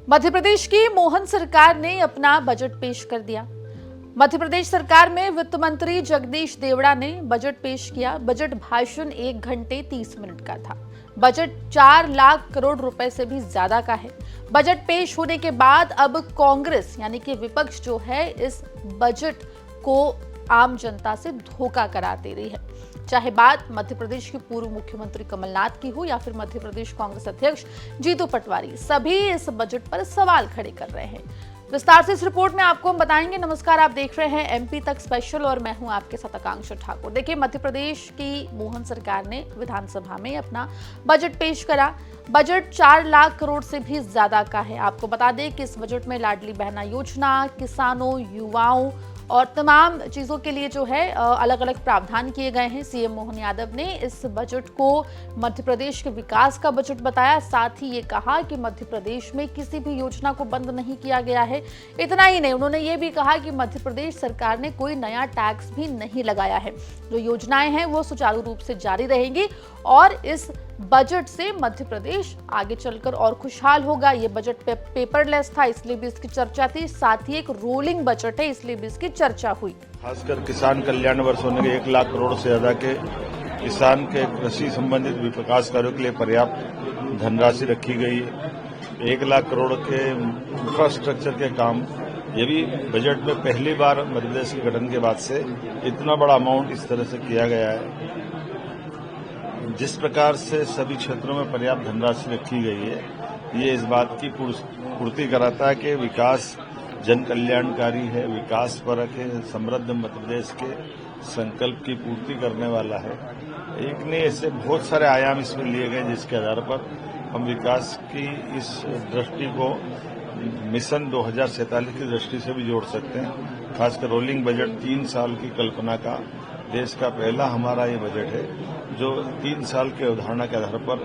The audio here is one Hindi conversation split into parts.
मध्य प्रदेश की मोहन सरकार ने अपना बजट पेश कर दिया। मध्य प्रदेश सरकार में वित्त मंत्री जगदीश देवड़ा ने बजट पेश किया। बजट भाषण 1 घंटे 30 मिनट का था। बजट 4 लाख करोड़ रुपए से भी ज्यादा का है। बजट पेश होने के बाद अब कांग्रेस यानी कि विपक्ष जो है इस बजट को आम जनता से धोखा करार दे रही है। चाहे बात मध्य प्रदेश के पूर्व मुख्यमंत्री कमलनाथ की हो या फिर मध्य प्रदेश कांग्रेस अध्यक्ष जीतू पटवारी, सभी इस बजट पर सवाल खड़े कर रहे हैं। विस्तार से इस रिपोर्ट में आपको हम बताएंगे। नमस्कार, आप देख रहे हैं एमपी तक स्पेशल और मैं हूं आपके साथ आकांक्षा ठाकुर। देखिए, मध्य प्रदेश की मोहन सरकार ने विधानसभा में अपना बजट पेश करा। बजट 4 लाख करोड़ से भी ज्यादा का है। आपको बता दें कि इस बजट में लाडली बहना योजना, किसानों, युवाओं और तमाम चीजों के लिए जो है अलग अलग प्रावधान किए गए हैं। सीएम मोहन यादव ने इस बजट को मध्य प्रदेश के विकास का बजट बताया। साथ ही ये कहा कि मध्य प्रदेश में किसी भी योजना को बंद नहीं किया गया है। इतना ही नहीं, उन्होंने ये भी कहा कि मध्य प्रदेश सरकार ने कोई नया टैक्स भी नहीं लगाया है। जो योजनाएं हैं वो सुचारू रूप से जारी रहेंगी और इस बजट से मध्य प्रदेश आगे चलकर और खुशहाल होगा। ये बजट पेपरलेस था, इसलिए भी इसकी चर्चा थी। साथ ही एक रोलिंग बजट है, इसलिए भी इसकी चर्चा हुई। खासकर किसान कल्याण वर्ष होने के 1 लाख करोड़ से ज्यादा के किसान के कृषि संबंधित विकास कार्यों के लिए पर्याप्त धनराशि रखी गई है। 1 लाख करोड़ के इंफ्रास्ट्रक्चर के काम, ये भी बजट में पहली बार मध्य प्रदेश के गठन के बाद से इतना बड़ा अमाउंट इस तरह से किया गया है। जिस प्रकार से सभी क्षेत्रों में पर्याप्त धनराशि रखी गई है, ये इस बात की पूर्ति कराता है कि विकास जन कल्याणकारी है, विकास परक है, समृद्ध मध्य प्रदेश के संकल्प की पूर्ति करने वाला है। एक ने ऐसे बहुत सारे आयाम इसमें लिए गए जिसके आधार पर हम विकास की इस दृष्टि को मिशन 2047 की दृष्टि से भी जोड़ सकते हैं। खासकर रोलिंग बजट 3 साल की कल्पना का देश का पहला हमारा ये बजट है जो 3 साल के अवधारणा के आधार पर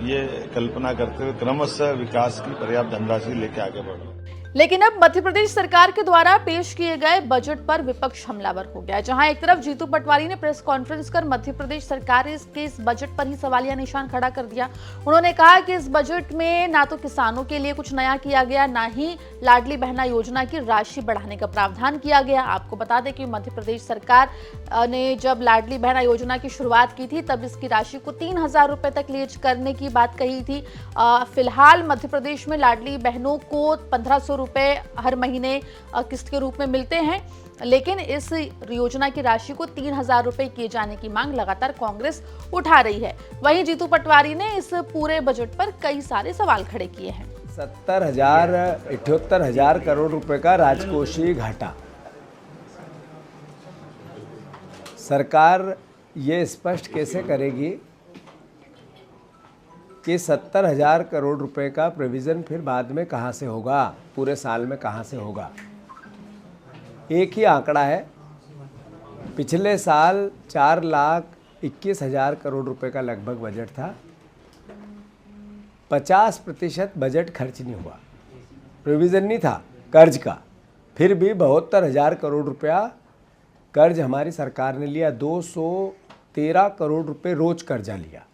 ये कल्पना करते हुए क्रमशः विकास की पर्याप्त धनराशि लेके आगे बढ़ रहा है। लेकिन अब मध्य प्रदेश सरकार के द्वारा पेश किए गए बजट पर विपक्ष हमलावर हो गया है। जहां एक तरफ जीतू पटवारी ने प्रेस कॉन्फ्रेंस कर मध्य प्रदेश सरकार के इस बजट पर ही सवालिया निशान खड़ा कर दिया। उन्होंने कहा कि इस बजट में ना तो किसानों के लिए कुछ नया किया गया, ना ही लाडली बहना योजना की राशि बढ़ाने का प्रावधान किया गया। आपको बता दें कि मध्य प्रदेश सरकार ने जब लाडली बहना योजना की शुरुआत की थी तब इसकी राशि को 3,000 रुपए तक लीज करने की बात कही थी। फिलहाल मध्य प्रदेश में लाडली बहनों को 1,500 रुपए हर महीने किस्त के रूप में मिलते हैं, लेकिन इस योजना की राशि को 3,000 रुपए किए जाने की मांग लगातार कांग्रेस उठा रही है। वहीं जीतू पटवारी ने इस पूरे बजट पर कई सारे सवाल खड़े किए हैं। 78,000 करोड़ रुपए का राजकोषीय घाटा। सरकार ये स्पष्ट कैसे करेगी कि 70,000 करोड़ रुपए का प्रोविज़न फिर बाद में कहाँ से होगा, पूरे साल में कहाँ से होगा। एक ही आंकड़ा है, पिछले साल 4,21,000 करोड़ रुपए का लगभग बजट था। 50% बजट खर्च नहीं हुआ, प्रोविज़न नहीं था कर्ज का। फिर भी 72,000 करोड़ रुपया कर्ज हमारी सरकार ने लिया। 213 करोड़ रुपए रोज कर्जा लिया।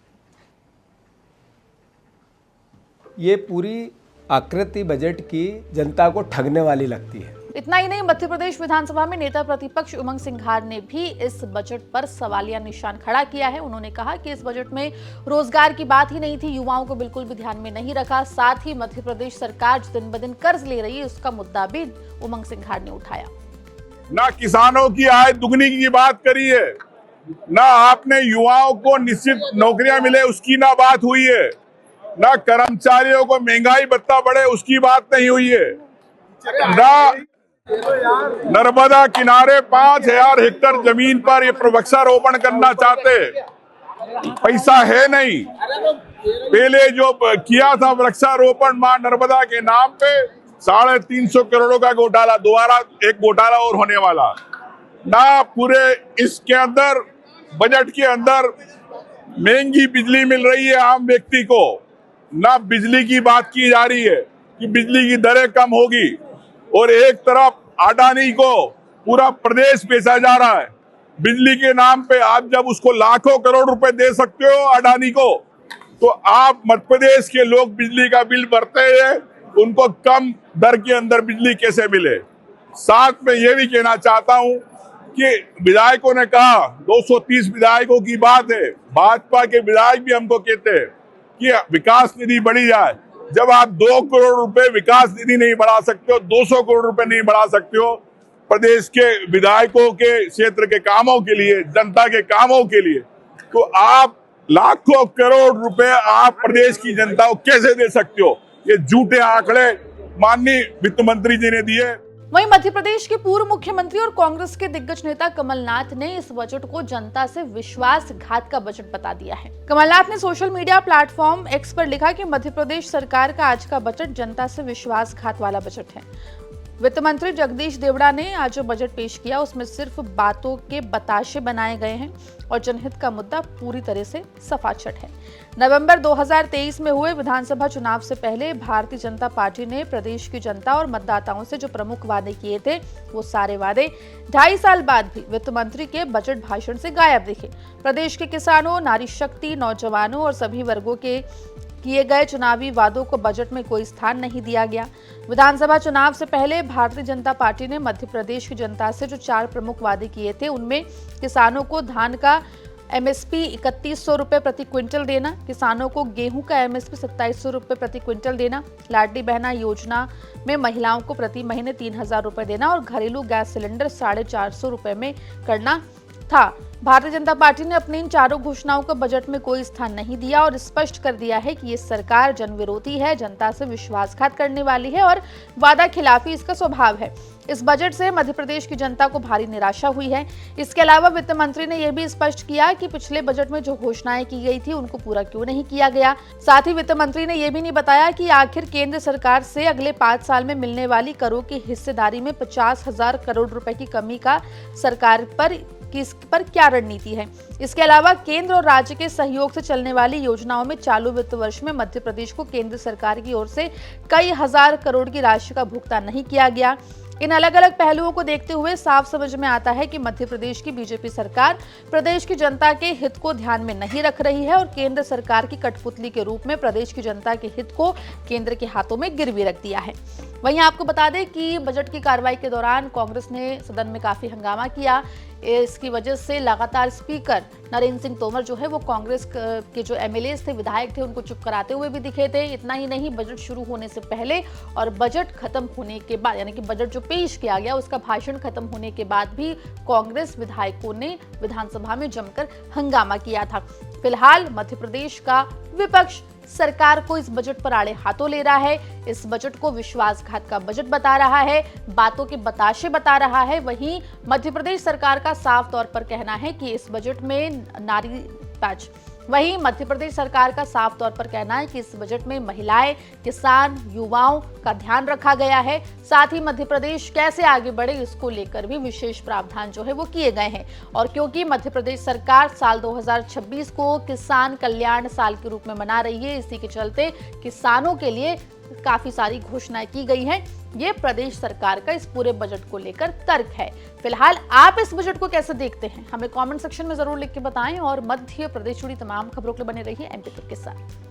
ये पूरी आकृति बजट की जनता को ठगने वाली लगती है। इतना ही नहीं, मध्य प्रदेश विधानसभा में नेता प्रतिपक्ष उमंग सिंघार ने भी इस बजट पर सवालिया निशान खड़ा किया है। उन्होंने कहा कि इस बजट में रोजगार की बात ही नहीं थी, युवाओं को बिल्कुल भी ध्यान में नहीं रखा। साथ ही मध्य प्रदेश सरकार दिन ब दिन कर्ज ले रही है, उसका मुद्दा भी उमंग सिंघार ने उठाया। ना किसानों की आय दुगनी की बात करी है, ना आपने युवाओं को निश्चित नौकरियां मिले उसकी ना बात हुई है, ना कर्मचारियों को महंगाई भत्ता बढ़े उसकी बात नहीं हुई है, ना नर्मदा किनारे 5,000 हेक्टेयर जमीन पर ये वृक्षारोपण करना चाहते। पैसा है नहीं। पहले जो किया था वृक्षारोपण मां नर्मदा के नाम पे 350 करोड़ों का घोटाला, दोबारा एक घोटाला और होने वाला। ना पूरे इसके अंदर बजट के अंदर महंगी बिजली मिल रही है आम व्यक्ति को, ना बिजली की बात की जा रही है कि बिजली की दरें कम होगी, और एक तरफ अडानी को पूरा प्रदेश बेचा जा रहा है। बिजली के नाम पे आप जब उसको लाखों करोड़ रुपए दे सकते हो अडानी को, तो आप मध्य प्रदेश के लोग बिजली का बिल भरते हैं उनको कम दर के अंदर बिजली कैसे मिले। साथ में ये भी कहना चाहता हूं कि विधायकों ने कहा 230 विधायकों की बात है, भाजपा के विधायक भी हमको कहते हैं कि विकास निधि बढ़ी जाए। जब आप 2 करोड़ रुपए विकास निधि नहीं बढ़ा सकते हो, 200 करोड़ रुपए नहीं बढ़ा सकते हो प्रदेश के विधायकों के क्षेत्र के कामों के लिए, जनता के कामों के लिए, तो आप लाखों करोड़ रुपए आप प्रदेश की जनता को कैसे दे सकते हो? ये झूठे आंकड़े माननीय वित्त मंत्री जी ने दिए। वहीं मध्य प्रदेश के पूर्व मुख्यमंत्री और कांग्रेस के दिग्गज नेता कमलनाथ ने इस बजट को जनता से विश्वासघात का बजट बता दिया है। कमलनाथ ने सोशल मीडिया प्लेटफॉर्म एक्स पर लिखा कि मध्य प्रदेश सरकार का आज का बजट जनता से विश्वासघात वाला बजट है। वित्त मंत्री जगदीश देवड़ा ने आज जो बजट पेश किया उसमें सिर्फ बातों के बताशे बनाए गए हैं और जनहित का मुद्दा पूरी तरह से सफाचट है। नवंबर 2023 में हुए विधानसभा चुनाव से पहले भारतीय जनता पार्टी ने प्रदेश की जनता और मतदाताओं से जो प्रमुख वादे किए थे वो सारे वादे 2.5 साल बाद भी वित्त मंत्री के बजट भाषण से गायब दिखे। प्रदेश के किसानों, नारी शक्ति, नौजवानों और सभी वर्गों के किए गए चुनावी वादों को बजट में कोई स्थान नहीं दिया गया। विधानसभा चुनाव से पहले भारतीय जनता पार्टी ने मध्य प्रदेश की जनता से जो 4 प्रमुख वादे किए थे उनमें किसानों को धान का एमएसपी 3100 रुपए प्रति क्विंटल देना, किसानों को गेहूं का एमएसपी 2700 रुपए प्रति क्विंटल देना, लाडली बहना योजना में महिलाओं को प्रति महीने 3000 रुपए देना और घरेलू गैस सिलेंडर 450 रुपए में करना था। भारतीय जनता पार्टी ने अपनी इन चारों घोषणाओं को बजट में कोई स्थान नहीं दिया और स्पष्ट कर दिया है कि ये सरकार जनविरोधी है, जनता से विश्वासघात करने वाली है और वादा खिलाफी इसका स्वभाव है। इस बजट से मध्य प्रदेश की जनता को भारी निराशा हुई है। इसके अलावा वित्त मंत्री ने यह भी स्पष्ट किया कि पिछले बजट में जो घोषणाएं की गई थी उनको पूरा क्यों नहीं किया गया। साथ ही वित्त मंत्री ने यह भी नहीं बताया कि आखिर केंद्र सरकार से अगले 5 साल में मिलने वाली करों की हिस्सेदारी में 50,000 करोड़ रुपए की कमी का सरकार पर क्या रणनीति है। इसके अलावा केंद्र और राज्य के सहयोग से चलने वाली योजनाओं में चालू वित्त वर्ष में मध्य प्रदेश को केंद्र सरकार की ओर से कई हजार करोड़ की राशि का भुगतान नहीं किया गया। इन अलग अलग पहलुओं को देखते हुए साफ समझ में आता है कि मध्य प्रदेश की बीजेपी सरकार प्रदेश की जनता के हित को ध्यान में नहीं रख रही है और केंद्र सरकार की कठपुतली के रूप में प्रदेश की जनता के हित को केंद्र के हाथों में गिरवी रख दिया है। वहीं आपको बता दें कि बजट की कार्रवाई के दौरान कांग्रेस ने सदन में काफी हंगामा किया। इसकी वजह से लगातार स्पीकर नरेंद्र सिंह तोमर जो है वो कांग्रेस के जो एमएलएस थे, विधायक थे, उनको चुप कराते हुए भी दिखे थे। इतना ही नहीं, बजट शुरू होने से पहले और बजट खत्म होने के बाद, यानी कि बजट जो पेश किया गया उसका भाषण खत्म होने के बाद भी कांग्रेस विधायकों ने विधानसभा में जमकर हंगामा किया था। फिलहाल मध्य प्रदेश का विपक्ष सरकार को इस बजट पर आड़े हाथों ले रहा है, इस बजट को विश्वासघात का बजट बता रहा है, बातों के बताशे बता रहा है। वहीं मध्य प्रदेश सरकार का साफ तौर पर कहना है कि इस बजट में मध्य प्रदेश सरकार का साफ तौर पर कहना है कि इस बजट में महिलाएं, किसान, युवाओं का ध्यान रखा गया है। साथ ही मध्य प्रदेश कैसे आगे बढ़े इसको लेकर भी विशेष प्रावधान जो है वो किए गए हैं। और क्योंकि मध्य प्रदेश सरकार साल 2026 को किसान कल्याण साल के रूप में मना रही है, इसी के चलते किसानों के लिए काफी सारी घोषणाएं की गई हैं। ये प्रदेश सरकार का इस पूरे बजट को लेकर तर्क है। फिलहाल आप इस बजट को कैसे देखते हैं, हमें कमेंट सेक्शन में जरूर लिख के बताएं और मध्य प्रदेश जुड़ी तमाम खबरों के लिए बने रहिए एमपी तक के साथ।